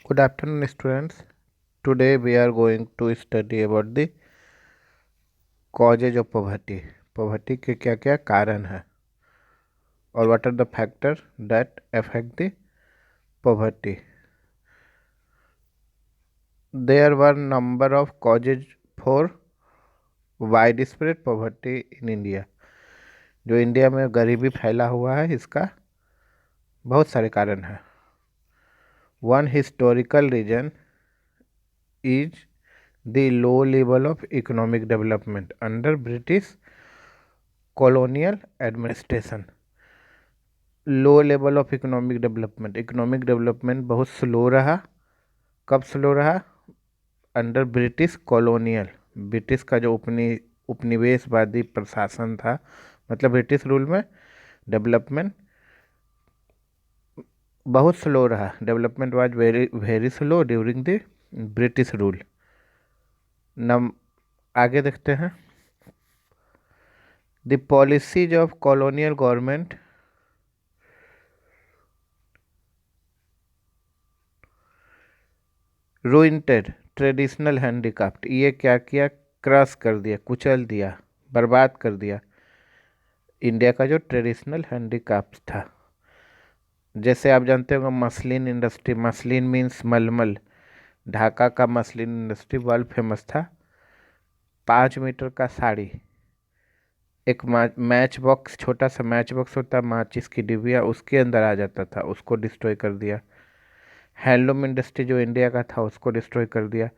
Good afternoon, students. Today we are going to study about the causes of poverty. Poverty के क्या क्या कारण है और what are the factors that affect the poverty. There were number of causes for widespread poverty in India. जो India में गरीबी फैला हुआ है इसका बहुत सारे कारण हैं. One historical reason is the low level of economic development under British colonial administration. Low level of economic development बहुत स्लो रहा. कब स्लो रहा? अंडर ब्रिटिश कॉलोनियल, ब्रिटिश का जो उपनिवेशवादी प्रशासन था, मतलब ब्रिटिश रूल में डेवलपमेंट बहुत स्लो रहा. Development was very very slow during the British rule. नम आगे देखते हैं. The policies of colonial government ruined traditional handicraft. ये क्या किया? क्रश कर दिया, कुचल दिया, बर्बाद कर दिया इंडिया का जो ट्रेडिशनल हैंडीक्राफ्ट था. जैसे आप जानते होंगे मसलिन इंडस्ट्री, मसलिन मीन्स मलमल. ढाका का मसलिन इंडस्ट्री वर्ल्ड फेमस था. 5 मीटर का साड़ी, एक मैच बॉक्स, छोटा सा मैच बॉक्स होता है, माचिस की डिबिया, उसके अंदर आ जाता था, उसको डिस्ट्रॉय कर दिया. हैंडलूम इंडस्ट्री जो इंडिया का था उसको डिस्ट्रॉय कर दिया.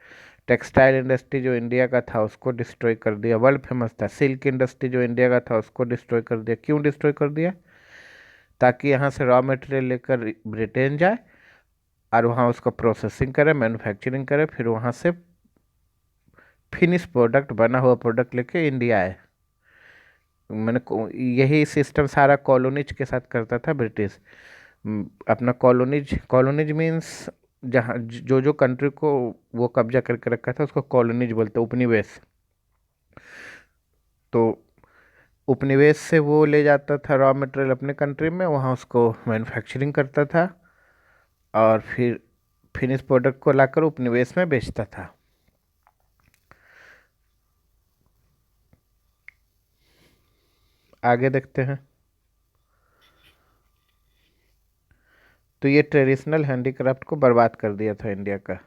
टेक्सटाइल इंडस्ट्री जो इंडिया का था उसको डिस्ट्रॉय कर दिया. वर्ल्ड फेमस था. सिल्क इंडस्ट्री जो इंडिया का था उसको डिस्ट्रॉय कर दिया. क्यों डिस्ट्रॉय कर दिया? ताकि यहाँ से रॉ मटेरियल लेकर ब्रिटेन जाए और वहाँ उसका प्रोसेसिंग करे, मैन्युफैक्चरिंग करे, फिर वहाँ से फिनिश प्रोडक्ट, बना हुआ प्रोडक्ट लेके इंडिया आए. मैंने यही सिस्टम सारा कॉलोनीज के साथ करता था ब्रिटिश. अपना कॉलोनीज मीन्स जहाँ जो कंट्री को वो कब्जा करके रखा था उसको कॉलोनीज बोलते, उपनिवेश. तो उपनिवेश से वो ले जाता था रॉ मटेरियल अपने कंट्री में, वहाँ उसको मैन्युफैक्चरिंग करता था और फिर फिनिश प्रोडक्ट को लाकर उपनिवेश में बेचता था. आगे देखते हैं. तो ये ट्रेडिशनल हैंडीक्राफ्ट को बर्बाद कर दिया था इंडिया का.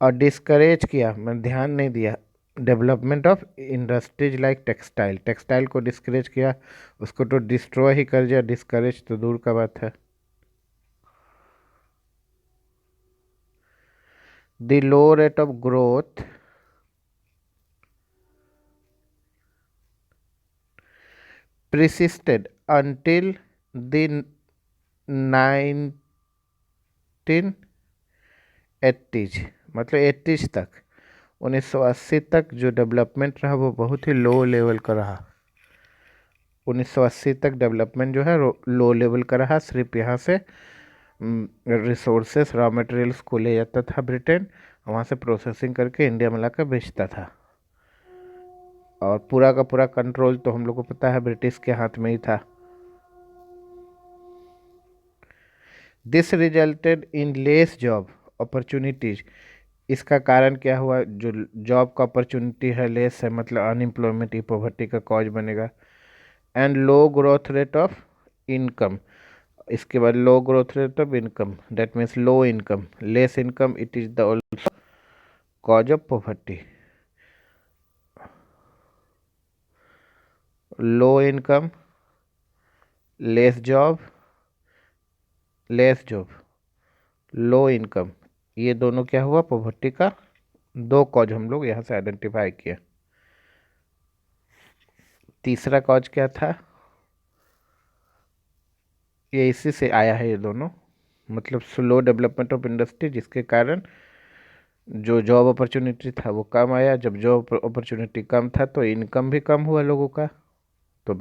और डिस्करेज किया, मैं ध्यान नहीं दिया, development of industries like textile. Textile को डिस्करेज किया, उसको तो डिस्ट्रॉय ही कर दिया, डिस्करेज तो दूर का बात है. The low rate of growth persisted until the 1980s, मतलब 80s तक, 1980 तक जो डेवलपमेंट रहा वो बहुत ही लो लेवल का रहा. 1980 तक डेवलपमेंट जो है लो लेवल का रहा. सिर्फ यहाँ से रिसोर्सेस, रॉ मटेरियल्स को ले जाता था ब्रिटेन, वहाँ से प्रोसेसिंग करके इंडिया में लाकर बेचता था. और पूरा का पूरा कंट्रोल तो हम लोग को पता है ब्रिटिश के हाथ में ही था. This resulted in less job opportunities. इसका कारण क्या हुआ? जो जॉब का अपॉर्चुनिटी है लेस है, मतलब अनएम्प्लॉयमेंट, ही पॉवर्टी का कॉज बनेगा. And low growth rate of income. इसके बाद low growth rate of income, that means low income, less income, it is the also cause of poverty. Low income, less job, low income, ये दोनों क्या हुआ? Poverty का दो cause हम लोग यहाँ से आइडेंटिफाई किए. तीसरा कॉज क्या था? ये इसी से आया है ये दोनों, मतलब स्लो डेवलपमेंट ऑफ इंडस्ट्री, जिसके कारण जो जॉब अपॉर्चुनिटी था वो कम आया. जब जॉब अपॉर्चुनिटी कम था तो इनकम भी कम हुआ लोगों का, तो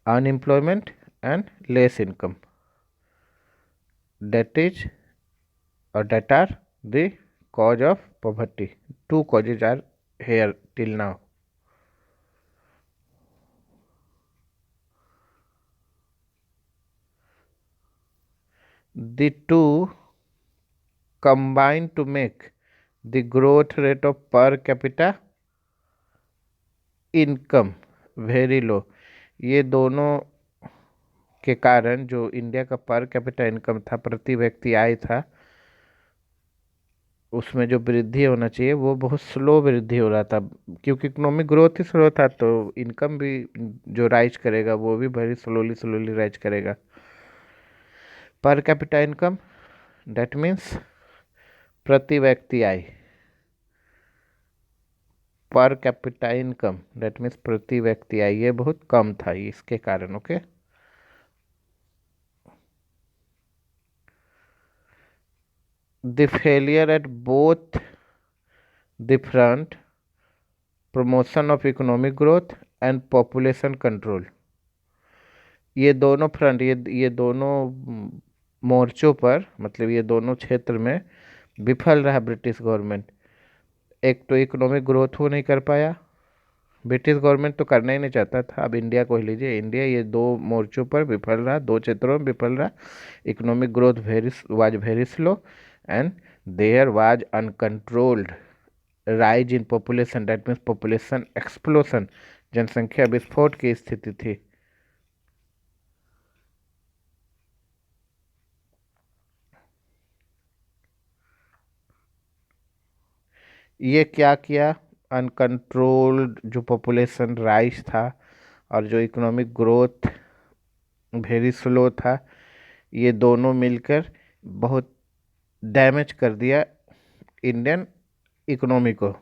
unemployment and less income, that is or that are the cause of poverty. Two causes are here till now. the two combine to make the growth rate of per capita income very low। ये दोनों के कारण जो India का per capita income था, प्रति व्यक्ति आय था, उसमें जो वृद्धि होना चाहिए वो बहुत स्लो वृद्धि हो रहा था, क्योंकि इकोनॉमिक ग्रोथ ही स्लो था, तो इनकम भी जो राइज करेगा वो भी वेरी स्लोली स्लोली राइज करेगा। Per capita income that means प्रति व्यक्ति आय, per capita income that means प्रति व्यक्ति आय, ये बहुत कम था इसके कारण। Okay, the failure at both the front, promotion of economic growth and population control, ये दोनों फ्रंट, ये दोनों मोर्चों पर, मतलब ये दोनों क्षेत्र में विफल रहा ब्रिटिश गवर्नमेंट। एक तो इकोनॉमिक ग्रोथ हो नहीं कर पाया, ब्रिटिश गवर्नमेंट तो करना ही नहीं चाहता था। अब इंडिया को ही लीजिए, इंडिया ये दो मोर्चों पर विफल रहा, दो क्षेत्रों में विफल रहा। Economic growth was very slow and there was uncontrolled rise in population, that means population explosion, जनसंख्या विस्फोट की स्थिति थी। ये क्या किया, अनकंट्रोल्ड जो पॉपुलेशन राइज था और जो इकोनॉमिक ग्रोथ वेरी स्लो था, ये दोनों मिलकर बहुत डैमेज कर दिया इंडियन इकोनॉमी को,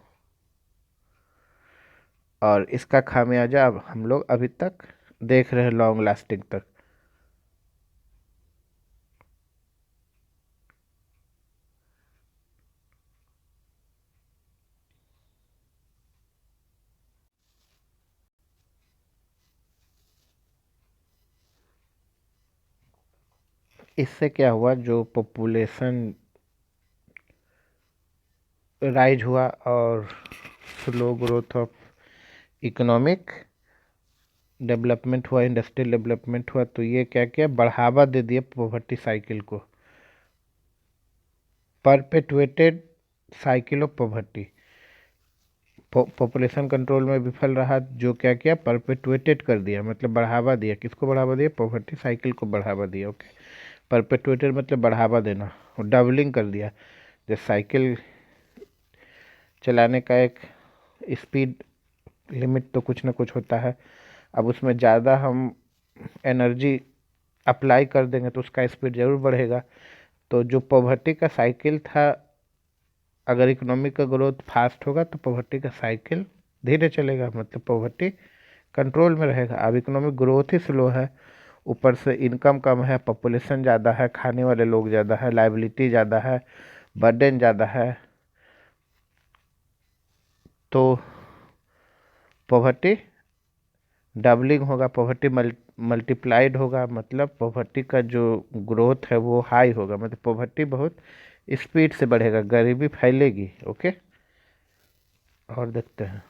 और इसका खामियाजा अब हम लोग अभी तक देख रहे हैं, लॉन्ग लास्टिंग तक। इससे क्या हुआ, जो पॉपुलेशन राइज हुआ और slow growth of economic development हुआ, इंडस्ट्रियल डेवलपमेंट हुआ, तो ये क्या किया, बढ़ावा दे दिया पॉवर्टी साइकिल को, perpetuated cycle of poverty. Population control में विफल रहा, जो क्या किया, परपेटुएटेड कर दिया, मतलब बढ़ावा दिया। किसको बढ़ावा दिया, पॉवर्टी साइकिल को बढ़ावा दिया। ओके, परपेटुएटेड मतलब बढ़ावा देना, और डबलिंग कर दिया। जब साइकिल चलाने का एक स्पीड लिमिट तो कुछ ना कुछ होता है, अब उसमें ज़्यादा हम एनर्जी अप्लाई कर देंगे तो उसका स्पीड ज़रूर बढ़ेगा। तो जो पॉवर्टी का साइकिल था, अगर इकोनॉमिक का ग्रोथ फास्ट होगा तो पॉवर्टी का साइकिल धीरे चलेगा, मतलब पॉवर्टी कंट्रोल में रहेगा। अब इकोनॉमिक ग्रोथ ही स्लो है, ऊपर से इनकम कम है, पॉपुलेशन ज़्यादा है, खाने वाले लोग ज़्यादा है, लाइबिलिटी ज़्यादा है, बर्डन ज़्यादा है, तो पॉवर्टी डबलिंग होगा, पॉवर्टी मल्टीप्लाइड होगा, मतलब पॉवर्टी का जो ग्रोथ है वो हाई होगा, मतलब पॉवर्टी बहुत स्पीड से बढ़ेगा, गरीबी फैलेगी। ओके, और देखते हैं।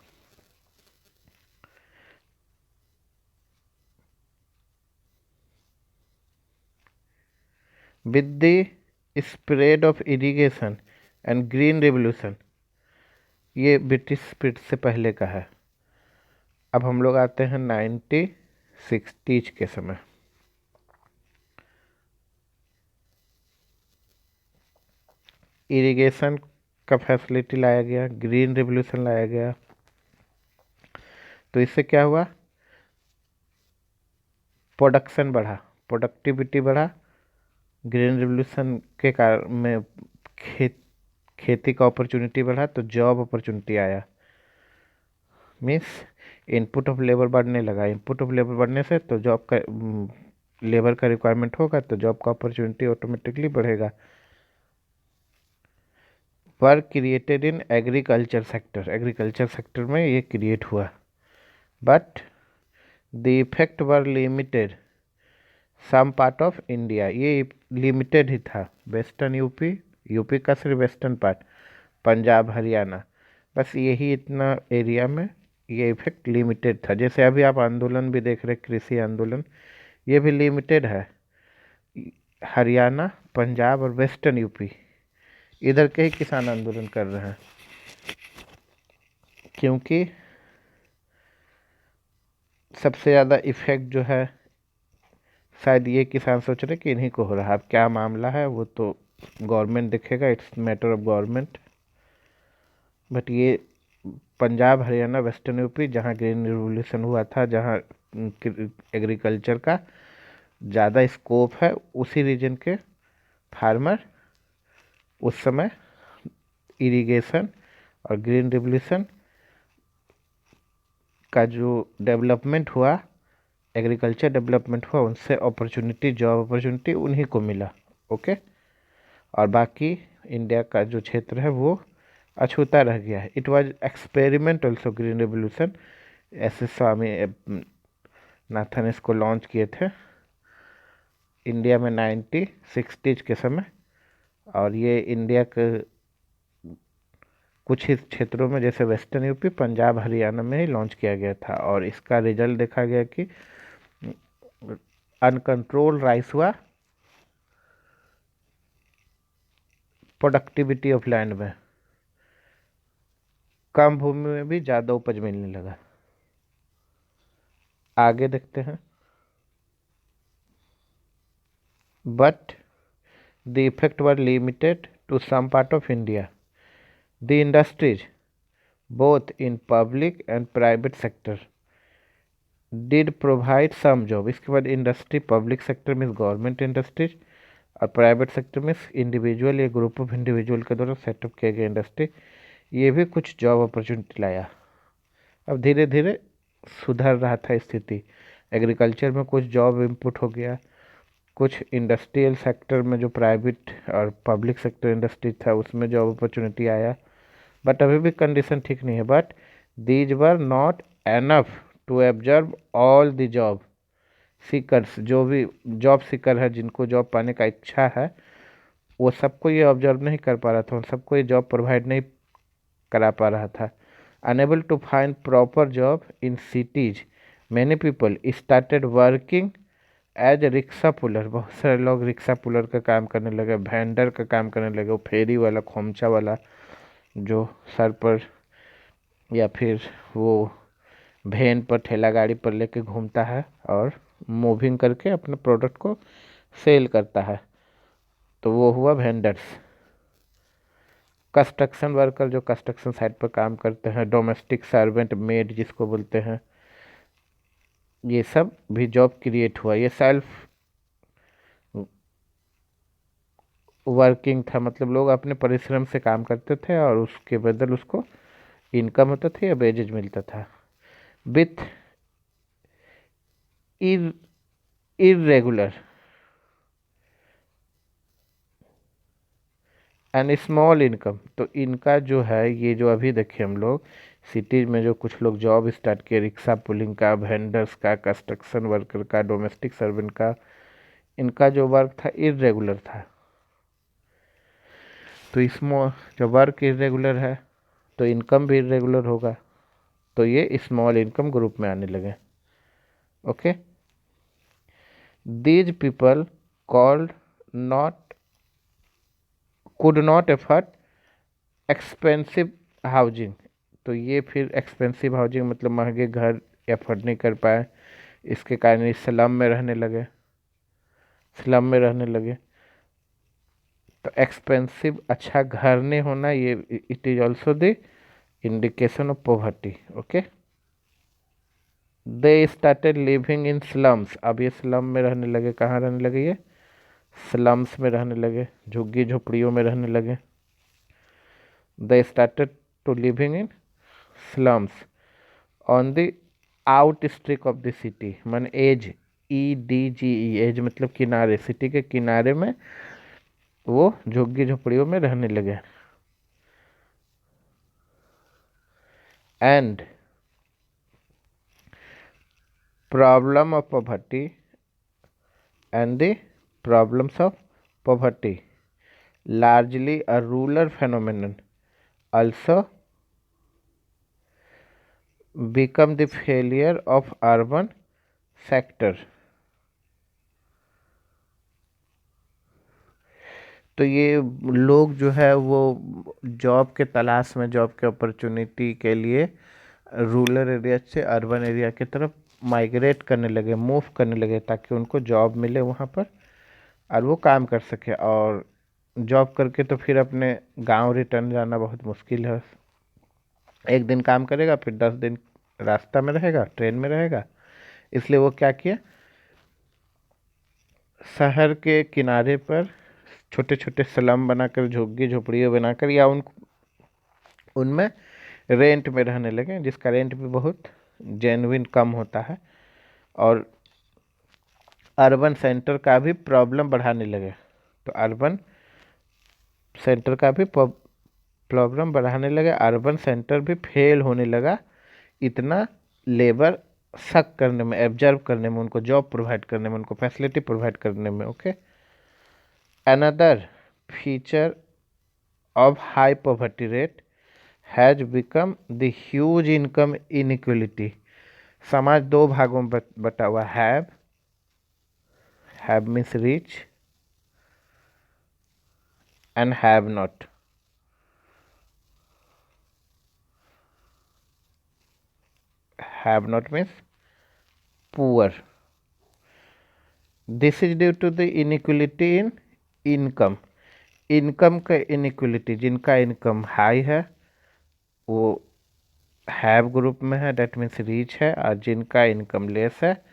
With the spread of irrigation and green revolution, ये ब्रिटिश पीरियड से पहले का है। अब हम लोग आते हैं 1960s के समय। इरिगेशन का फैसिलिटी लाया गया, ग्रीन रेवोल्यूशन लाया गया, तो इससे क्या हुआ, प्रोडक्शन बढ़ा, प्रोडक्टिविटी बढ़ा। ग्रीन रेवोल्यूशन के कारण में खेती का अपॉर्चुनिटी बढ़ा, तो जॉब अपॉर्चुनिटी आया। मीन्स इनपुट ऑफ लेबर बढ़ने लगा, इनपुट ऑफ लेबर बढ़ने से तो जॉब का लेबर का रिक्वायरमेंट होगा, तो जॉब का अपॉर्चुनिटी ऑटोमेटिकली बढ़ेगा। Work created in agriculture sector, agriculture sector में ये क्रिएट हुआ, but the effect were limited some part of India, ये लिमिटेड ही था। वेस्टर्न यूपी, यूपी का सिर्फ वेस्टर्न पार्ट, पंजाब हरियाणा, बस यही इतना एरिया में ये इफेक्ट लिमिटेड था। जैसे अभी आप आंदोलन भी देख रहे, कृषि आंदोलन, ये भी लिमिटेड है। हरियाणा, पंजाब और वेस्टर्न यूपी, इधर के ही किसान आंदोलन कर रहे हैं, क्योंकि सबसे ज़्यादा इफेक्ट जो है शायद ये किसान सोच रहे कि इन्हीं को हो रहा है। अब क्या मामला है वो तो गवर्नमेंट देखेगा, it's matter of government. But ये पंजाब, हरियाणा, वेस्टर्न यूपी, जहाँ ग्रीन रिवोल्यूशन हुआ था, जहाँ एग्रीकल्चर का ज़्यादा स्कोप है, उसी रीजन के फार्मर उस समय इरिगेशन और ग्रीन रिवोल्यूशन का जो डेवलपमेंट हुआ, एग्रीकल्चर डेवलपमेंट हुआ, उनसे अपॉर्चुनिटी, जॉब अपॉर्चुनिटी उन्हीं को मिला। ओके। और बाकी इंडिया का जो क्षेत्र है वो अछूता रह गया है। It was experiment also, green revolution, S S Swami Nathan इसको लॉन्च किए थे इंडिया में 1960s के समय। और ये इंडिया के कुछ ही क्षेत्रों में, जैसे वेस्टर्न यूपी, पंजाब, हरियाणा में ही लॉन्च किया गया था। और इसका रिजल्ट देखा गया कि अनकंट्रोल राइस हुआ प्रोडक्टिविटी ऑफ लैंड में, कम भूमि में भी ज़्यादा उपज मिलने लगा। आगे देखते हैं। But the effect were limited to some part of India. The industries, both in public and private sector, did provide some job. इसके बाद industry, public sector means government industries, और प्राइवेट सेक्टर मीन्स इंडिविजुअल या group of individual के द्वारा setup किए गए industry, ये भी कुछ जॉब अपॉर्चुनिटी लाया। अब धीरे धीरे सुधर रहा था स्थिति। एग्रीकल्चर में कुछ जॉब इनपुट हो गया, कुछ इंडस्ट्रियल सेक्टर में जो प्राइवेट और पब्लिक सेक्टर इंडस्ट्री था उसमें जॉब अपॉर्चुनिटी आया। बट अभी भी कंडीशन ठीक नहीं है। But these were not enough to absorb all the job seekers, जो भी जॉब सीकर है, जिनको जॉब पाने का इच्छा है, वो सबको ये ऑब्जर्व नहीं कर पा रहा था, उन सबको ये जॉब प्रोवाइड नहीं करा पा रहा था। Unable to find proper job in cities, many people started working as rickshaw puller. बहुत सारे लोग रिक्शा पुलर का काम करने लगे, वेंडर का काम करने लगे, वो फेरी वाला, खोमचा वाला जो सर पर या फिर वो वैन पर, ठेला गाड़ी पर लेके घूमता है और मूविंग करके अपने प्रोडक्ट को सेल करता है, तो वो हुआ वेंडर्स। कंस्ट्रक्शन वर्कर, जो कंस्ट्रक्शन साइट पर काम करते हैं, डोमेस्टिक सर्वेंट, मेड जिसको बोलते हैं, ये सब भी जॉब क्रिएट हुआ। ये सेल्फ वर्किंग था, मतलब लोग अपने परिश्रम से काम करते थे और उसके बदल उसको इनकम होता था या वेजेज मिलता था। With irregular and small income, तो इनका जो है, ये जो अभी देखे हम लोग सिटीज में जो कुछ लोग जॉब स्टार्ट किए, रिक्शा पुलिंग का, वेंडर्स का, कंस्ट्रक्शन वर्कर का, डोमेस्टिक सर्वेंट का, इनका जो वर्क था इरेगुलर था। तो स्मॉल, जब वर्क इरेगुलर है तो इनकम भी इरेगुलर होगा, तो ये स्मॉल इनकम ग्रुप में आने लगे। Okay. These people called not could not effort expensive housing, तो ये फिर एक्सपेंसिव हाउसिंग मतलब महंगे घर एफर्ट नहीं कर पाए, इसके कारण इस स्लम में रहने लगे, स्लम में रहने लगे। तो एक्सपेंसिव, अच्छा घर नहीं होना, ये it is also the indication of poverty. Okay. They started living in slums, अब ये स्लम में रहने लगे। कहाँ रहने लगे? ये स्लम्स में रहने लगे, झुग्गी झोपड़ियों में रहने लगे। They started to living in slums on the outskirts of the city, mean edge, EDGE, edge मतलब किनारे, सिटी के किनारे में वो झुग्गी झोपड़ियों में रहने लगे। And problem of poverty and the problems of poverty, largely a rural phenomenon, also become the failure of urban sector. तो ये लोग जो है वो जॉब के तलाश में, जॉब के अपॉर्चुनिटी के लिए रूरल एरिया से अर्बन एरिया की तरफ माइग्रेट करने लगे, मूव करने लगे, ताकि उनको जॉब मिले वहाँ पर और वो काम कर सके। और जॉब करके तो फिर अपने गांव रिटर्न जाना बहुत मुश्किल है। एक दिन काम करेगा, फिर 10 दिन रास्ता में रहेगा, ट्रेन में रहेगा। इसलिए वो क्या किया, शहर के किनारे पर छोटे छोटे स्लम बनाकर, झुग्गी झोपड़ियाँ बनाकर, या उनमें रेंट में रहने लगे, जिसका रेंट भी बहुत जेन्युइन कम होता है। और अर्बन सेंटर का भी प्रॉब्लम बढ़ाने लगे। तो अर्बन सेंटर का भी प्रॉब्लम बढ़ाने लगे, अर्बन सेंटर भी फेल होने लगा इतना लेबर सक करने में, एब्जर्व करने में, उनको जॉब प्रोवाइड करने में, उनको फैसिलिटी प्रोवाइड करने में। Okay, another feature of high poverty rate has become the huge income inequality. समाज दो भागों में बटा हुआ। Have means rich and have not. Have not means poor. This is due to the inequality in income. Income का inequality, जिनका income high है वो हैव ग्रुप में है, डेट मीन्स रिच है, और जिनका इनकम लेस है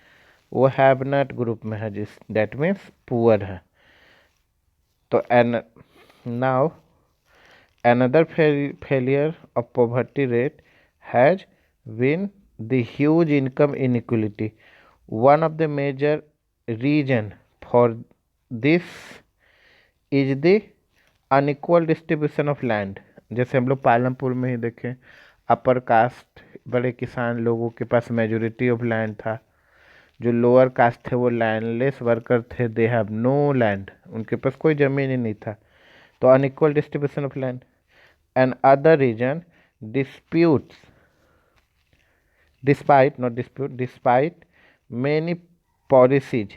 वो हैव नॉट ग्रुप में है, जिस डेट मीन्स पुअर है। तो now another failure of poverty rate has been the huge income inequality. One of the major reason for this is the unequal distribution of land. जैसे हम लोग पालमपुर में ही देखें, अपर कास्ट बड़े किसान लोगों के पास मेजोरिटी ऑफ लैंड था। जो लोअर कास्ट थे वो लैंडलेस वर्कर थे, दे हैव नो लैंड, उनके पास कोई ज़मीन ही नहीं था। तो unequal distribution of land. And other region disputes, despite many policies।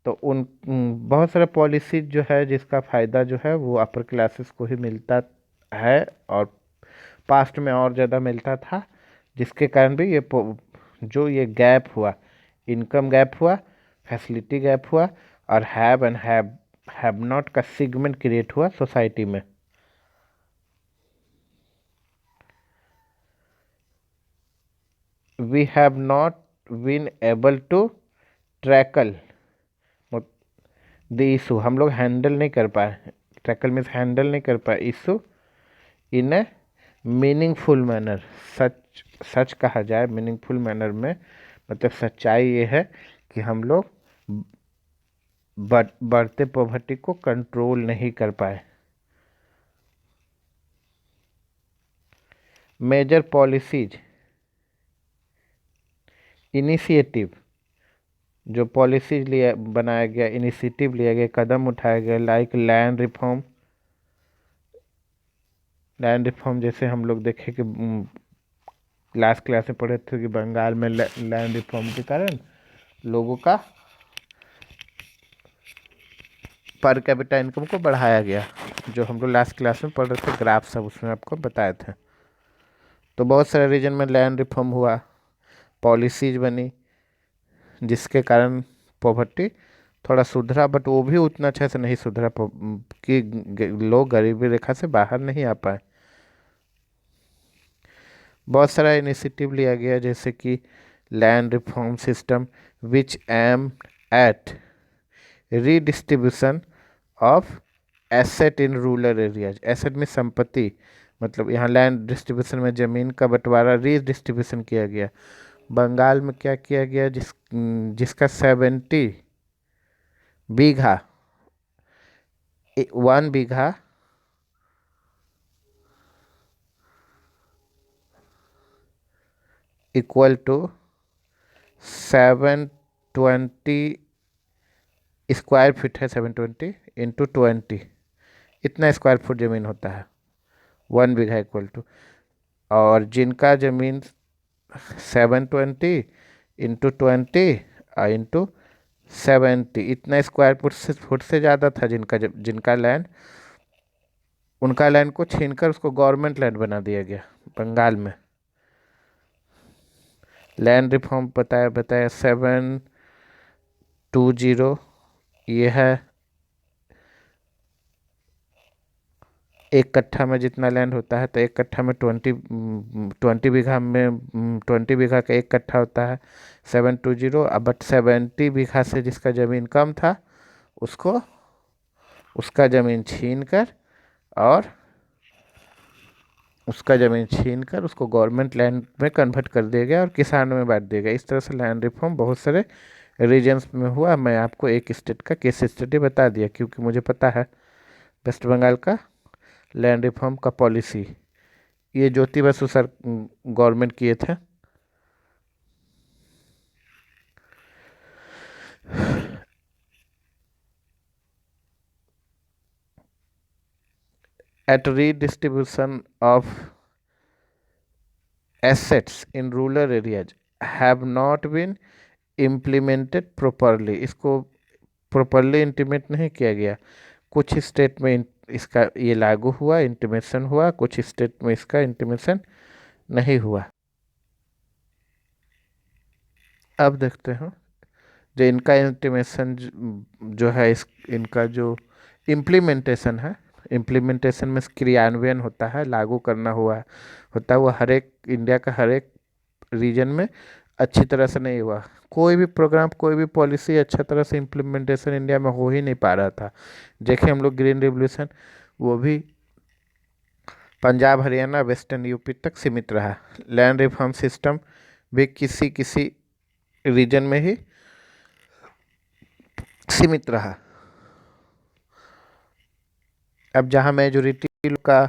तो बहुत सारे पॉलिसीज जो है जिसका फ़ायदा जो है वो अपर क्लासेस को ही मिलता है, और पास्ट में और ज़्यादा मिलता था, जिसके कारण भी ये गैप हुआ, इनकम गैप हुआ, फैसिलिटी गैप हुआ, और हैव एंड हैव नॉट का सेगमेंट क्रिएट हुआ सोसाइटी में। We have not been able to tackle the issue। हम लोग हैंडल नहीं कर पाए, टैकल मीन्स हैंडल नहीं कर पाए issue in a meaningful manner. सच कहा जाए मीनिंगफुल मैनर में, मतलब सच्चाई ये है कि हम लोग बढ़ते पॉवर्टी को कंट्रोल नहीं कर पाए। मेजर पॉलिसीज, इनिशिएटिव, जो पॉलिसीज लिया बनाया गया, इनिशिएटिव लिया गया, कदम उठाया गया, like land reform. Land reform जैसे हम लोग देखे कि लास्ट क्लास में पढ़े थे कि बंगाल में लैंड रिफॉर्म के कारण लोगों का पर कैपिटा इनकम को बढ़ाया गया, जो हम लोग लास्ट क्लास में पढ़ रहे थे, ग्राफ सब उसमें आपको बताए थे। तो बहुत सारे रीजन में लैंड रिफॉर्म हुआ, पॉलिसीज बनी, जिसके कारण पॉवर्टी थोड़ा सुधरा, बट वो भी उतना अच्छे से नहीं सुधरा कि लोग गरीबी रेखा से बाहर नहीं आ पाए। बहुत सारा इनिशिएटिव लिया गया, जैसे कि land reform system which aim at redistribution of asset in rural areas. Asset में संपत्ति, मतलब यहाँ लैंड डिस्ट्रीब्यूशन में ज़मीन का बंटवारा रीडिस्ट्रीब्यूशन किया गया। बंगाल में क्या किया गया, जिसका 70 बीघा, 1 बीघा इक्वल टू 720 स्क्वायर फीट है। 720 इंटू 20, इतना स्क्वायर फुट ज़मीन होता है, 1 बीघा इक्वल टू। और जिनका ज़मीन 720 इंटू 20 इंटू 70, इतना स्क्वायर फुट से ज़्यादा था जिनका लैंड, उनका लैंड को छीनकर उसको गवर्नमेंट लैंड बना दिया गया बंगाल में। लैंड रिफॉर्म बताया बताया 720। ये है 1 कट्ठा में जितना लैंड होता है, तो 1 कट्ठा में 20 बीघा में 20 बीघा का 1 कट्ठा होता है 720। अब बट 70 बीघा से जिसका ज़मीन कम था उसको उसका ज़मीन छीन कर और उसका ज़मीन छीन कर उसको गवर्नमेंट लैंड में कन्वर्ट कर दिया गया और किसानों में बांट दिया गया। इस तरह से लैंड रिफॉर्म बहुत सारे रीजन्स में हुआ। मैं आपको एक स्टेट का केस स्टडी बता दिया क्योंकि मुझे पता है वेस्ट बंगाल का लैंड रिफॉर्म का पॉलिसी ये ज्योति बसु सर गवर्नमेंट किए थे। At redistribution of assets in rural areas have not been implemented properly। इसको प्रॉपरली इंटीमेट नहीं किया गया। कुछ स्टेट में इसका ये लागू हुआ, इंटीमेशन हुआ, कुछ स्टेट में इसका इंटीमेशन नहीं हुआ। अब देखते हैं जो इनका इंटीमेशन जो है इनका जो इम्प्लीमेंटेशन है, इम्प्लीमेंटेशन में क्रियान्वयन होता है, लागू करना हुआ होता है, वो हर एक इंडिया का हर एक रीजन में अच्छी तरह से नहीं हुआ। कोई भी प्रोग्राम कोई भी पॉलिसी अच्छा तरह से इम्प्लीमेंटेशन इंडिया में हो ही नहीं पा रहा था। देखें हम लोग ग्रीन रिवॉल्यूशन, वो भी पंजाब हरियाणा वेस्टर्न यूपी तक सीमित रहा। लैंड रिफॉर्म सिस्टम भी किसी किसी रीजन में ही सीमित रहा। अब जहाँ मेजोरिटी का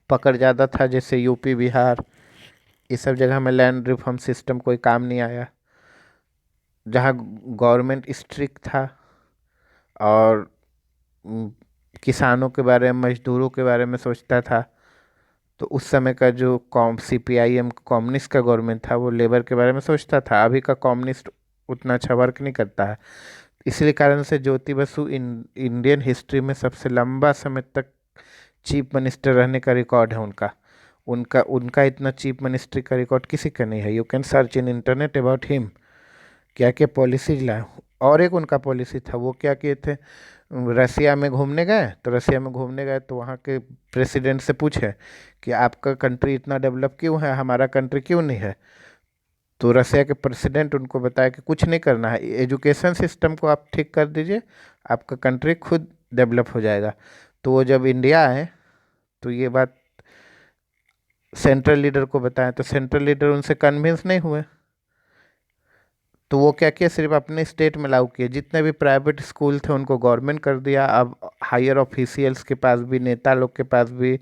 पकड़ ज़्यादा था जैसे यूपी बिहार, इस सब जगह में लैंड रिफॉर्म सिस्टम कोई काम नहीं आया। जहाँ गवर्नमेंट स्ट्रिक्ट था और किसानों के बारे में मजदूरों के बारे में सोचता था, तो उस समय का जो CPIM कम्युनिस्ट का गवर्नमेंट था वो लेबर के बारे में सोचता था। अभी का कम्युनिस्ट उतना अच्छा वर्क नहीं करता है। इसलिए कारण से ज्योति बसु इंडियन हिस्ट्री में सबसे लंबा समय तक चीफ मिनिस्टर रहने का रिकॉर्ड है उनका। उनका उनका इतना चीफ मिनिस्ट्री का रिकॉर्ड किसी का नहीं है। You can search in internet about him, क्या क्या पॉलिसीज लाए। और एक उनका पॉलिसी था, वो क्या किए थे, रसिया में घूमने गए, तो रसिया में घूमने गए तो वहाँ के प्रेसिडेंट से पूछे कि आपका कंट्री इतना डेवलप क्यों है, हमारा कंट्री क्यों नहीं है। तो रसिया के प्रेसिडेंट उनको बताया कि कुछ नहीं करना है, एजुकेशन सिस्टम को आप ठीक कर दीजिए, आपका कंट्री खुद डेवलप हो जाएगा। तो वो जब इंडिया आए तो ये बात सेंट्रल लीडर को बताया, तो सेंट्रल लीडर उनसे कन्विंस नहीं हुए। तो वो क्या किया, सिर्फ अपने स्टेट में लागू किया। जितने भी प्राइवेट स्कूल थे उनको गवर्नमेंट कर दिया। अब हायर ऑफिशियल्स के पास भी, नेता लोग के पास भी,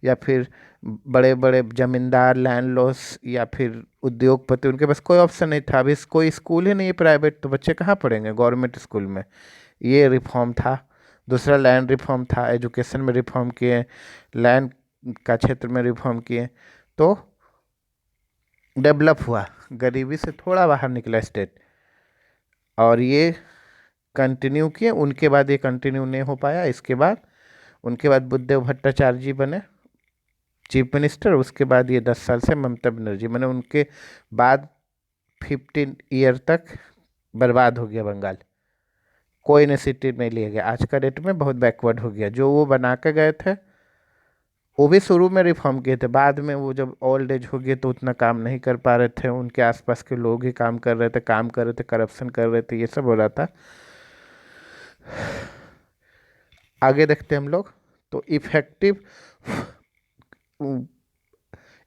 या फिर बड़े बड़े जमींदार लैंडलॉर्ड्स या फिर उद्योगपति, उनके पास कोई ऑप्शन नहीं था। अभी कोई स्कूल ही नहीं है प्राइवेट, तो बच्चे कहाँ पढ़ेंगे गवर्नमेंट स्कूल में। ये रिफॉर्म था। दूसरा लैंड रिफॉर्म था, एजुकेशन में रिफॉर्म किए, लैंड का क्षेत्र में रिफॉर्म किए, तो डेवलप हुआ, गरीबी से थोड़ा बाहर निकला स्टेट। और ये कंटिन्यू किए, उनके बाद ये कंटिन्यू नहीं हो पाया। इसके बाद उनके बाद बुद्धदेव भट्टाचार्य जी बने चीफ मिनिस्टर। उसके बाद ये 10 साल से ममता बनर्जी, मैंने उनके बाद 15 ईयर तक बर्बाद हो गया बंगाल। कोई इनिशिएटिव नहीं लिया गया। आज का डेट में बहुत बैकवर्ड हो गया। जो वो बना के गए थे वो भी शुरू में रिफॉर्म किए थे, बाद में वो जब ओल्ड एज हो गए तो उतना काम नहीं कर पा रहे थे। उनके आसपास के लोग ही काम कर रहे थे, करप्शन कर रहे थे, ये सब हो रहा था। आगे देखते हैं हम लोग। तो इफेक्टिव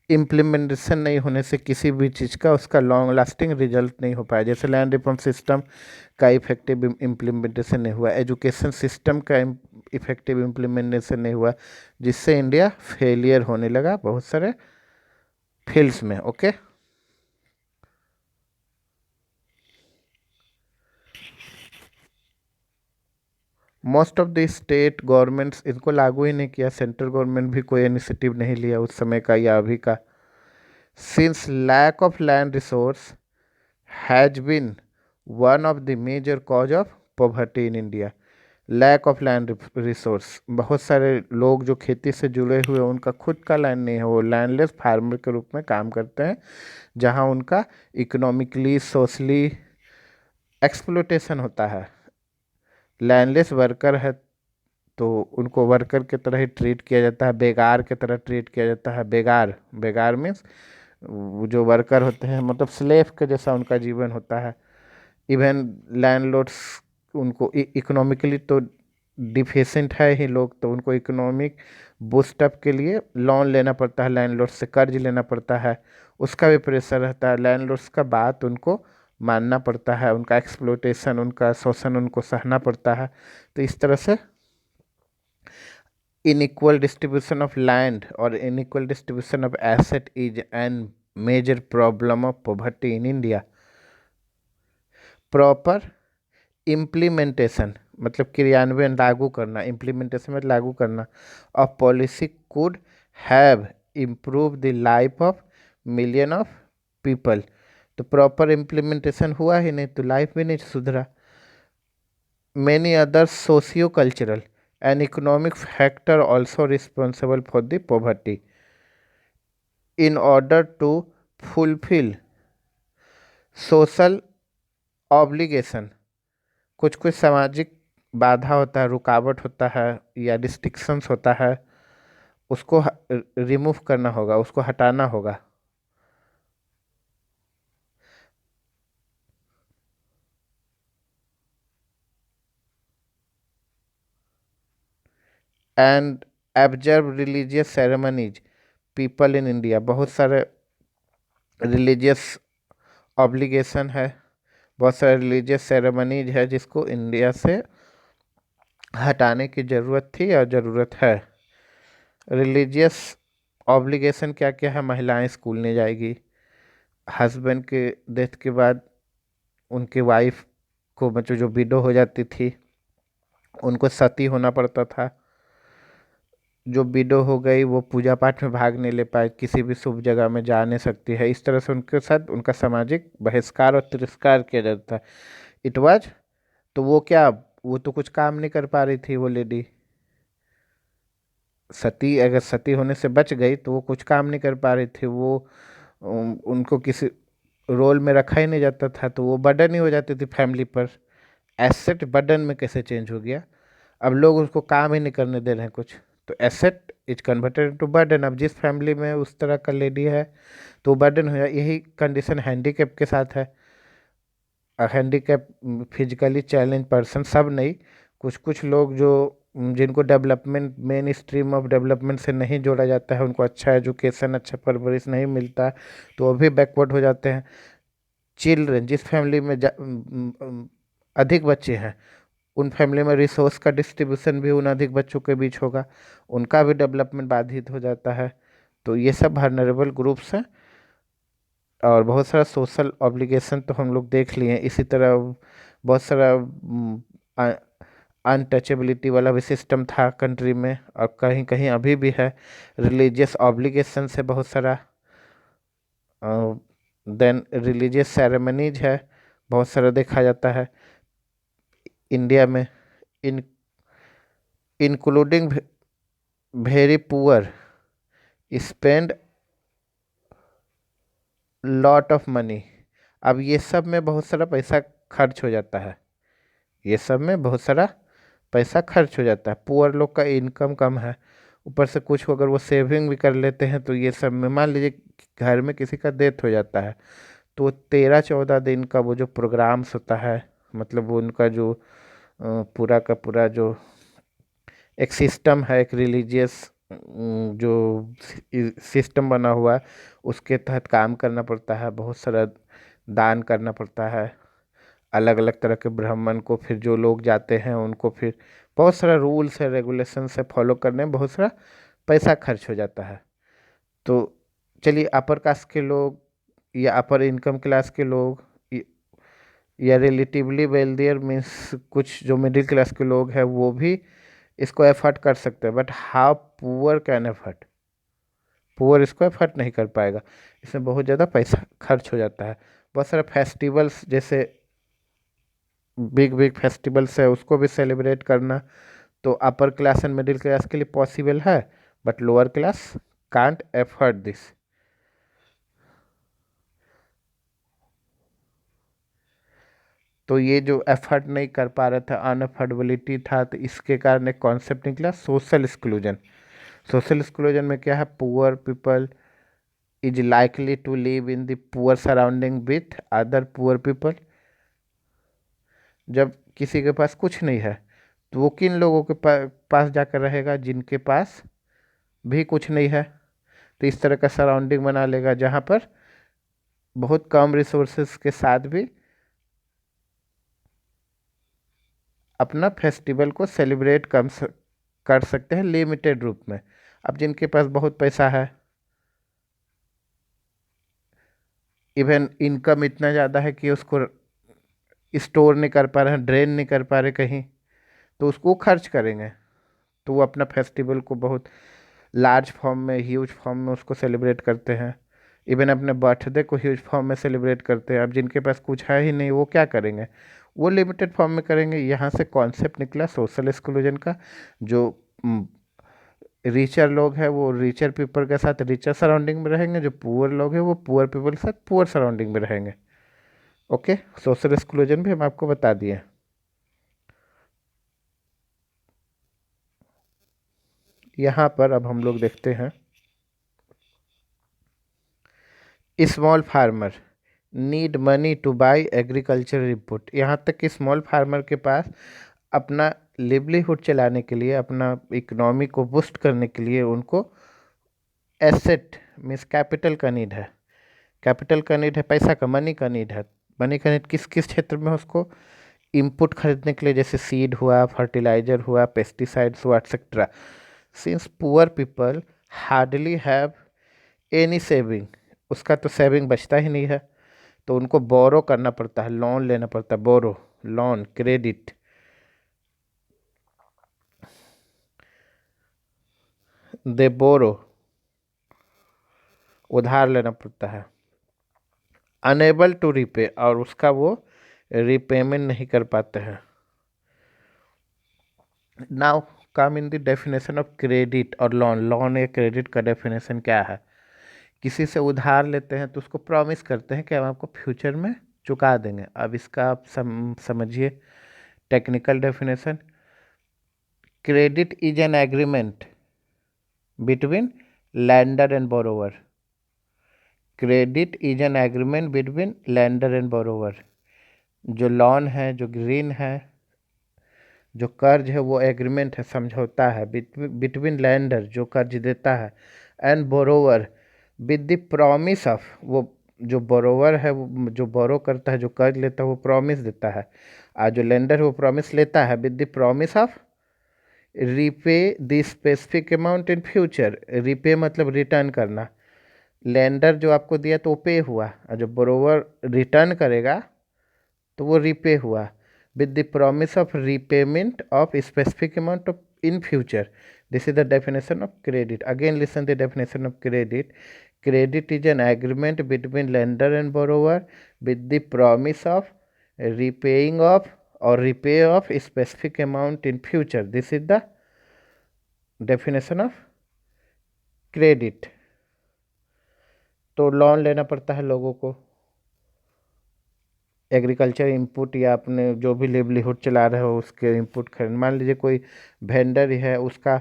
इम्प्लीमेंटेशन नहीं होने से किसी भी चीज़ का उसका लॉन्ग लास्टिंग रिजल्ट नहीं हो पाया। जैसे लैंड रिफॉर्म सिस्टम का इफेक्टिव इम्प्लीमेंटेशन नहीं हुआ, एजुकेशन सिस्टम का इफेक्टिव इम्प्लीमेंटेशन नहीं हुआ, जिससे इंडिया फेलियर होने लगा बहुत सारे फील्ड्स में। Okay, most of the state governments इनको लागू ही नहीं किया। सेंट्रल गवर्नमेंट भी कोई इनिशिएटिव नहीं लिया उस समय का या अभी का। Since lack of land resource has been one of the major cause of poverty in India. Lack of land resource, बहुत सारे लोग जो खेती से जुड़े हुए हैं उनका खुद का लैंड नहीं है, वो लैंडलेस फार्मर के रूप में काम करते हैं, जहां उनका इकोनॉमिकली सोशली एक्सप्लोटेशन होता है। लैंडलेस वर्कर है तो उनको वर्कर की तरह ही ट्रीट किया जाता है, बेगार की तरह ट्रीट किया जाता है। बेगार, बेगार मीन्स जो वर्कर होते हैं, मतलब स्लेव के जैसा उनका जीवन होता है। इवन लैंडलॉर्ड्स उनको इकोनॉमिकली तो डिफिशेंट है ही लोग, तो उनको इकोनॉमिक बूस्टअप के लिए लोन लेना पड़ता है, लैंडलॉर्ड से कर्ज लेना पड़ता है, उसका भी प्रेशर रहता है। लैंडलॉर्ड्स का बात उनको मानना पड़ता है, उनका एक्सप्लोटेशन, उनका शोषण उनको सहना पड़ता है। तो इस तरह से unequal distribution of land or unequal distribution of asset is an major problem of poverty in India. Proper implementation मतलब क्रियान्वयन, लागू करना, इम्प्लीमेंटेशन मतलब लागू करना of policy could have improve the life of million of people. तो proper implementation हुआ ही नहीं तो लाइफ भी नहीं सुधरा। Many other socio-cultural and economic factor also responsible for the poverty. In order to fulfill social obligation, कुछ कुछ सामाजिक बाधा होता है, रुकावट होता है या रिस्ट्रिक्शंस होता है, उसको रिमूव करना होगा, उसको हटाना होगा। And observe religious ceremonies people in India, बहुत सारे रिलीजियस ऑब्लिगेशन है, बहुत सारे रिलीजियस सेरेमनीज है जिसको इंडिया से हटाने की ज़रूरत थी और ज़रूरत है। रिलीजियस ऑब्लिगेशन क्या क्या है? महिलाएं स्कूल नहीं जाएगी, हस्बैंड के डेथ के बाद उनके वाइफ को, मतलब जो विडो हो जाती थी, उनको सती होना पड़ता था। जो विडो हो गई वो पूजा पाठ में भाग नहीं ले पाए, किसी भी शुभ जगह में जा नहीं सकती है। इस तरह से उनके साथ उनका सामाजिक बहिष्कार और तिरस्कार किया जाता है। इट वाज, तो वो क्या, वो तो कुछ काम नहीं कर पा रही थी वो लेडी। सती, अगर सती होने से बच गई तो वो कुछ काम नहीं कर पा रही थी, वो उनको किसी रोल में रखा ही नहीं जाता था, तो वो बर्डन ही हो जाती थी फैमिली पर। एसेट बर्डन में कैसे चेंज हो गया? अब लोग उसको काम ही नहीं करने दे रहे हैं कुछ, तो asset is converted to burden. अब जिस फैमिली में उस तरह का लेडी है तो बर्डन हो जाए। यही कंडीशन हैंडीकैप के साथ है। हैंडीकैप, फिजिकली चैलेंज पर्सन, सब नहीं, कुछ कुछ लोग जो जिनको development, main stream of development से नहीं जोड़ा जाता है, उनको अच्छा एजुकेशन, अच्छा परवरिश नहीं मिलता, तो वो भी बैकवर्ड हो जाते हैं। चिल्ड्रन, जिस फैमिली में अधिक बच्चे हैं, उन फैमिली में रिसोर्स का डिस्ट्रीब्यूशन भी उन अधिक बच्चों के बीच होगा, उनका भी डेवलपमेंट बाधित हो जाता है। तो ये सब वल्नरेबल ग्रुप्स हैं। और बहुत सारा सोशल ऑब्लिगेशन तो हम लोग देख लिए हैं। इसी तरह बहुत सारा अनटचेबिलिटी वाला भी सिस्टम था कंट्री में, और कहीं कहीं अभी भी है। रिलीजियस ऑब्लिगेशन से बहुत सारा, देन रिलीजियस सेरेमनीज है, बहुत सारा देखा जाता है इंडिया में। In including very poor spend lot of money. अब ये सब में बहुत सारा पैसा खर्च हो जाता है, ये सब में बहुत सारा पैसा खर्च हो जाता है। पुअर लोग का इनकम कम है, ऊपर से कुछ अगर वो सेविंग भी कर लेते हैं तो ये सब में, मान लीजिए कि घर में किसी का डेथ हो जाता है तो 13-14 दिन का वो जो प्रोग्राम्स होता है, मतलब वो उनका जो पूरा का पूरा जो एक सिस्टम है, एक रिलीजियस जो सिस्टम बना हुआ है, उसके तहत काम करना पड़ता है, बहुत सारा दान करना पड़ता है अलग अलग तरह के ब्राह्मण को। फिर जो लोग जाते हैं उनको फिर बहुत सारा रूल्स है, रेगुलेशन से फॉलो करने में बहुत सारा पैसा खर्च हो जाता है। तो चलिए, अपर कास्ट के लोग या अपर इनकम क्लास के लोग या रिलेटिवली वेल्दियर मीन्स कुछ जो मिडिल क्लास के लोग हैं वो भी इसको एफर्ट कर सकते हैं, but how poor can effort? Poor इसको एफर्ट नहीं कर पाएगा, इसमें बहुत ज़्यादा पैसा खर्च हो जाता है। बहुत सारे फेस्टिवल्स जैसे बिग बिग फेस्टिवल्स है उसको भी सेलिब्रेट करना, तो upper class and middle class के लिए पॉसिबल है, but lower class can't effort this. तो ये जो एफर्ट नहीं कर पा रहा था, अनअफोर्डेबिलिटी था, तो इसके कारण एक कॉन्सेप्ट निकला सोशल एक्सक्लूजन। सोशल एक्सक्लूजन में क्या है, poor people is likely to live in the poor surrounding with other poor people. जब किसी के पास कुछ नहीं है तो वो किन लोगों के पास जाकर रहेगा, जिनके पास भी कुछ नहीं है। तो इस तरह का सराउंडिंग बना लेगा जहाँ पर बहुत कम रिसोर्सेज के साथ भी अपना फेस्टिवल को सेलिब्रेट कर सकते हैं लिमिटेड रूप में। अब जिनके पास बहुत पैसा है, इवन इनकम इतना ज़्यादा है कि उसको स्टोर नहीं कर पा रहे हैं, ड्रेन नहीं कर पा रहे कहीं, तो उसको खर्च करेंगे। तो वो अपना फेस्टिवल को बहुत लार्ज फॉर्म में, ह्यूज फॉर्म में उसको सेलिब्रेट करते हैं। इवन अपने बर्थडे को ह्यूज फॉर्म में सेलिब्रेट करते हैं। अब जिनके पास कुछ है ही नहीं, वो क्या करेंगे, वो लिमिटेड फॉर्म में करेंगे। यहाँ से कॉन्सेप्ट निकला सोशल एक्सक्लूजन का। जो रिचर लोग हैं वो रिचर पीपल के साथ रिचर सराउंडिंग में रहेंगे, जो पुअर लोग हैं वो पुअर पीपल के साथ पुअर सराउंडिंग में रहेंगे। ओके, सोशल एक्सक्लूजन भी हम आपको बता दिए। यहाँ पर अब हम लोग देखते हैं, small farmer need money two by agriculture input. यहाँ तक कि स्मॉल फार्मर के पास अपना लिवलीहुड चलाने के लिए, अपना इकोनॉमी को बूस्ट करने के लिए उनको एसेट मीन्स कैपिटल का नीड है। कैपिटल का नीड है, पैसा का, मनी का नीड है। मनी का नीड किस किस क्षेत्र में है उसको, इनपुट खरीदने के लिए, जैसे सीड हुआ, फर्टिलाइजर हुआ, पेस्टिसाइड्स हुआ, etcetera. Since poor people hardly have any saving, उसका तो सेविंग बचता ही नहीं है, तो उनको बोरो करना पड़ता है, लोन लेना पड़ता है। बोरो, लोन, क्रेडिट, दे बोरो, उधार लेना पड़ता है। अनेबल टू रीपे, और उसका वो रीपेमेंट नहीं कर पाते हैं। Now come in the definition of credit और लोन। लोन या क्रेडिट का डेफिनेशन क्या है, किसी से उधार लेते हैं तो उसको प्रॉमिस करते हैं कि हम आपको फ्यूचर में चुका देंगे। अब इसका आप समझिए technical definition. Credit is an agreement between lander and borrower. Credit is an agreement between lander and borrower. जो लोन है, जो ग्रीन है, जो कर्ज है, वो एग्रीमेंट है, समझौता है बिटवीन लैंडर जो कर्ज देता है, and borrower with the promise of, वो जो बोरोवर है, वो जो बोरो करता है, जो कर्ज लेता है, वो प्रॉमिस देता है, और जो लेंडर है वो प्रॉमिस लेता है with the promise of repay the specific amount in future. Repay मतलब रिटर्न करना। लेंडर जो आपको दिया तो वो पे हुआ, और जो बोरोवर रिटर्न करेगा तो वो रीपे हुआ with the promise of repayment of specific amount of in future. This is the definition of credit. Again listen the definition of credit. Credit is an agreement between lender and borrower with the promise of repaying of or repay of a specific amount in future. This is the definition of credit. तो loan लेना पड़ता है लोगों को agriculture input, या अपने जो भी लिवलीहुड चला रहे हो उसके इनपुट खरीद। मान लीजिए कोई वेंडर ही है, उसका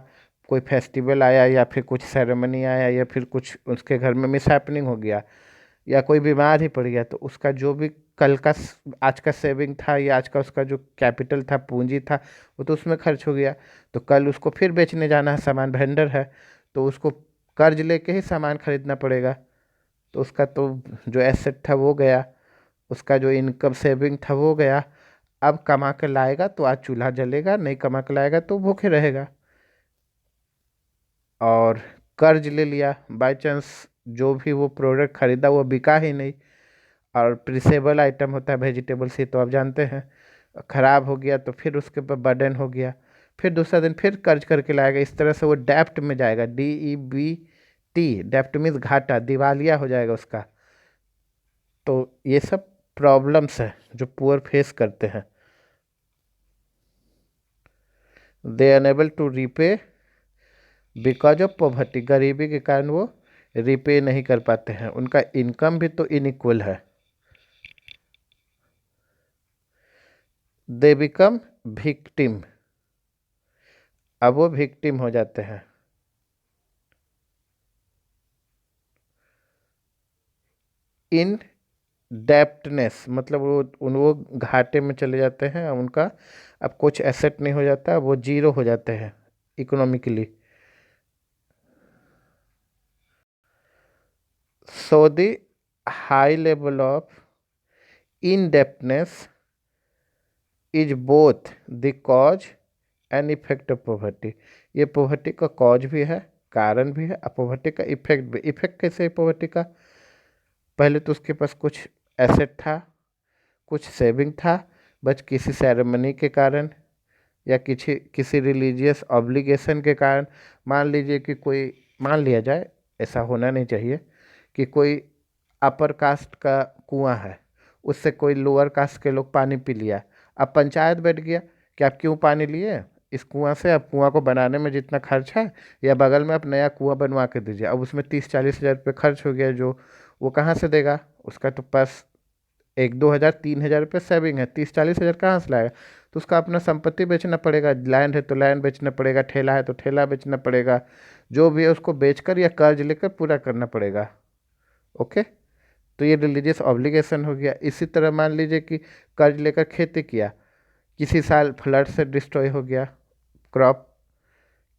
कोई फेस्टिवल आया, या फिर कुछ सेरेमनी आया, या फिर कुछ उसके घर में मिस हैपनिंग हो गया, या कोई बीमार ही पड़ गया, तो उसका जो भी कल का आज का सेविंग था, या आज का उसका जो कैपिटल था, पूंजी था, वो तो उसमें खर्च हो गया। तो कल उसको फिर बेचने जाना है सामान, वेंडर है तो उसको कर्ज लेके ही सामान खरीदना पड़ेगा। तो उसका तो जो एसेट था वो गया, उसका जो इनकम सेविंग था वो गया। अब कमा के लाएगा तो आज चूल्हा जलेगा, नहीं कमा के लाएगा तो भूखे रहेगा। और कर्ज ले लिया, बाय चांस जो भी वो प्रोडक्ट खरीदा वो बिका ही नहीं, और प्रिसेबल आइटम होता है वेजिटेबल्स ही तो आप जानते हैं, खराब हो गया तो फिर उसके ऊपर बर्डन हो गया, फिर दूसरा दिन फिर कर्ज करके लाएगा। इस तरह से वो डेप्ट में जाएगा, DEBT, डेप्ट मीन्स घाटा, दिवालिया हो जाएगा उसका। तो ये सब प्रॉब्लम्स है जो पुअर फेस करते हैं। They unable to repay because of poverty, गरीबी के कारण वो रिपे नहीं कर पाते हैं, उनका इनकम भी तो इनइक्वल है। दे बिकम विक्टिम, अब वो विक्टिम हो जाते हैं। इन डेप्टनेस मतलब वो घाटे में चले जाते हैं, उनका अब कुछ एसेट नहीं हो जाता, वो जीरो हो जाते हैं economically. So the high level of indebtedness is both the cause and effect of poverty. ये पॉवर्टी का कॉज भी है, कारण भी है, और पॉवर्टी का इफेक्ट भी। इफेक्ट कैसे है पॉवर्टी का? पहले तो उसके पास कुछ एसेट था, कुछ सेविंग था, बस किसी सेरेमनी के कारण या किसी किसी रिलीजियस ऑब्लिगेशन के कारण, मान लीजिए कि कोई, मान लिया जाए, ऐसा होना नहीं चाहिए, कि कोई अपर कास्ट का कुआं है, उससे कोई लोअर कास्ट के लोग पानी पी लिया, अब पंचायत बैठ गया कि आप क्यों पानी लिए इस कुआं से, अब कुआं को बनाने में जितना खर्च है, या बगल में आप नया कुआं बनवा के दीजिए। अब उसमें 30-40 हज़ार रुपये खर्च हो गया, जो वो कहाँ से देगा? उसका तो पास 1-2 हज़ार 3 हज़ार रुपये सेविंग है, 30-40 हज़ार कहाँ से लाएगा? तो उसका अपना संपत्ति बेचना पड़ेगा, लैंड है तो लैंड बेचना पड़ेगा, ठेला है तो ठेला बेचना पड़ेगा, जो भी है उसको बेचकर या कर्ज लेकर पूरा करना पड़ेगा। ओके, तो ये रिलीजियस ऑब्लिगेशन हो गया। इसी तरह मान लीजिए कि कर्ज लेकर खेती किया, किसी साल फ्लड से डिस्ट्रॉय हो गया क्रॉप,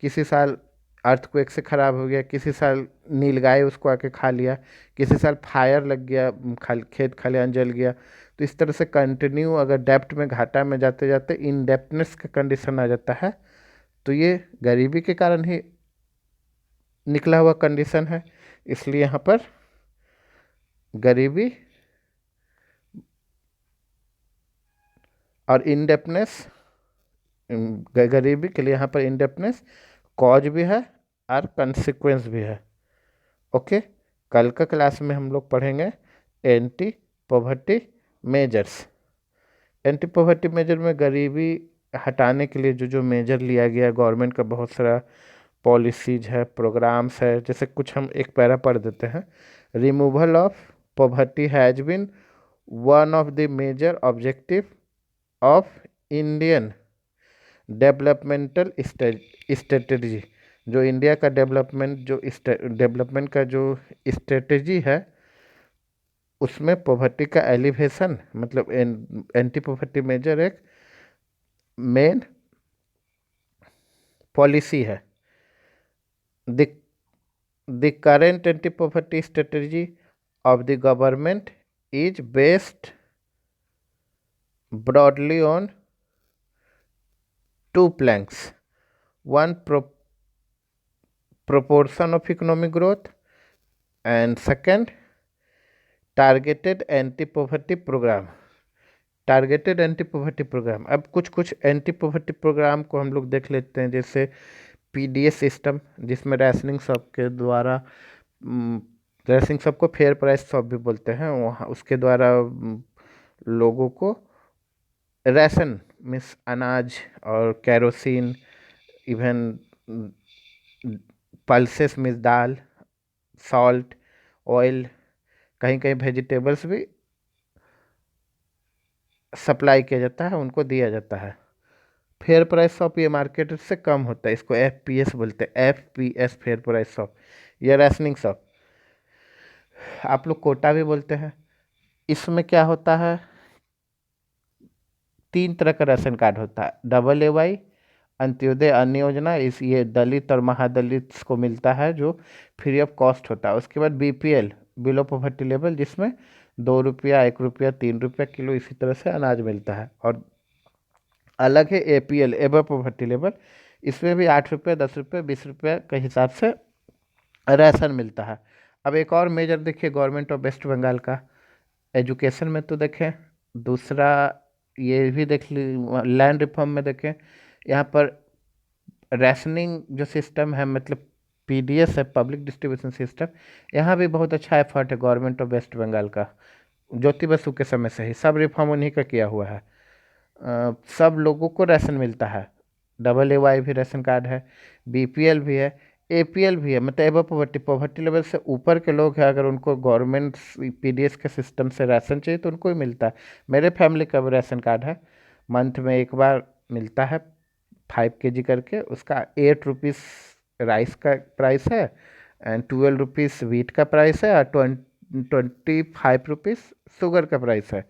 किसी साल अर्थक्वेक से ख़राब हो गया, किसी साल नीलगाय उसको आके खा लिया, किसी साल फायर लग गया, खेत खलिहान जल गया। तो इस तरह से कंटिन्यू अगर डेप्ट में, घाटा में जाते जाते इन डेप्टनेस का कंडीशन आ जाता है, तो ये गरीबी के कारण ही निकला हुआ कंडीशन है। इसलिए यहाँ पर गरीबी और इनडेप्टनेस, गरीबी के लिए यहाँ पर इनडेप्टनेस कॉज भी है और कंसिक्वेंस भी है। ओके, कल का क्लास में हम लोग पढ़ेंगे anti poverty measures. Anti poverty measure में गरीबी हटाने के लिए जो जो मेजर लिया गया, गवर्नमेंट का बहुत सारा पॉलिसीज है, प्रोग्राम्स है, जैसे कुछ हम एक पैरा पढ़ देते हैं। Removal of poverty has been one of the major objective of Indian developmental strategy. जो इंडिया का डेवलपमेंट का जो स्ट्रेटजी है, उसमें पॉवर्टी का एलिवेशन मतलब एंटी पॉवर्टी मेजर एक मेन पॉलिसी है। The the current anti poverty strategy of the government is based broadly on two planks. One, proportion of economic growth, and second, targeted anti poverty program। Targeted anti poverty program, अब कुछ कुछ anti poverty programme को हम लोग देख लेते हैं, जैसे पीडीएस सिस्टम, जिसमें रैशनिंग शॉप के द्वारा, रैशनिंग शॉप को फेयर प्राइस शॉप भी बोलते हैं, वहाँ उसके द्वारा लोगों को राशन मीन्स अनाज और कैरोसिन, इवन पल्सेस मीन्स दाल, सॉल्ट, ऑयल, कहीं कहीं वेजिटेबल्स भी सप्लाई किया जाता है, उनको दिया जाता है। फेयर प्राइस शॉप ये मार्केट से कम होता है, इसको एफपीएस बोलते हैं, एफपीएस फेयर प्राइस शॉप। या रैशनिंग शॉप आप लोग कोटा भी बोलते हैं। इसमें क्या होता है, 3 तरह का राशन कार्ड होता है। डबल एवाई, अंत्योदय, अन्न योजना, इस ये दलित और महादलित को मिलता है, जो फ्री ऑफ कॉस्ट होता है। उसके बाद बीपीएल, बिलो पॉवर्टी लेवल, जिसमें 2 रुपया, 1 रुपया, 3 रुपया किलो इसी तरह से अनाज मिलता है। और अलग है एपीएल, एबव पॉवर्टी लेवल, इसमें भी 8 रुपये, 10 रुपये, 20 रुपये के हिसाब से राशन मिलता है। अब एक और मेजर देखिए गवर्नमेंट ऑफ वेस्ट बंगाल का, एजुकेशन में तो देखें, दूसरा ये भी देख ली, लैंड रिफॉर्म में देखें, यहाँ पर रैशनिंग जो सिस्टम है, मतलब पीडीएस है, पब्लिक डिस्ट्रीब्यूशन सिस्टम, यहाँ भी बहुत अच्छा एफर्ट है गवर्नमेंट ऑफ वेस्ट बंगाल का। ज्योति बसु के समय से ही सब रिफॉर्म उन्हीं का किया हुआ है। सब लोगों को राशन मिलता है, AAY भी राशन कार्ड है, BPL भी है, APL भी है, मतलब एबव पॉवर्टी, पॉवर्टी लेवल से ऊपर के लोग हैं, अगर उनको गवर्नमेंट PDS के सिस्टम से राशन चाहिए तो उनको ही मिलता है। मेरे फैमिली का भी राशन कार्ड है, मंथ में एक बार मिलता है 5 kg करके। उसका 8 रुपीज़ राइस का प्राइस है, एंड 12 रुपीज़ वीट का प्राइस है, और 25 रुपीज़ शुगर का प्राइस है,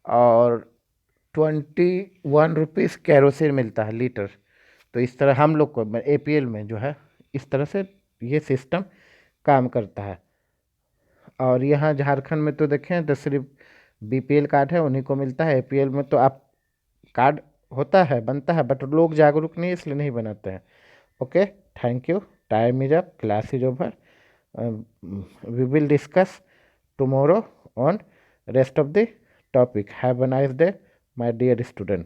और 21 रुपीज़ कैरोसिन मिलता है लीटर। तो इस तरह हम लोग को APL में जो है इस तरह से ये सिस्टम काम करता है। और यहाँ झारखंड में तो देखें तो सिर्फ BPL कार्ड है, उन्हीं को मिलता है। APL में तो आप कार्ड होता है, बनता है, बट लोग जागरूक नहीं है, इसलिए नहीं बनाते हैं। Okay, thank you, time is up, class is over, we will discuss tomorrow on rest of the topic. Have a nice day, my dear students.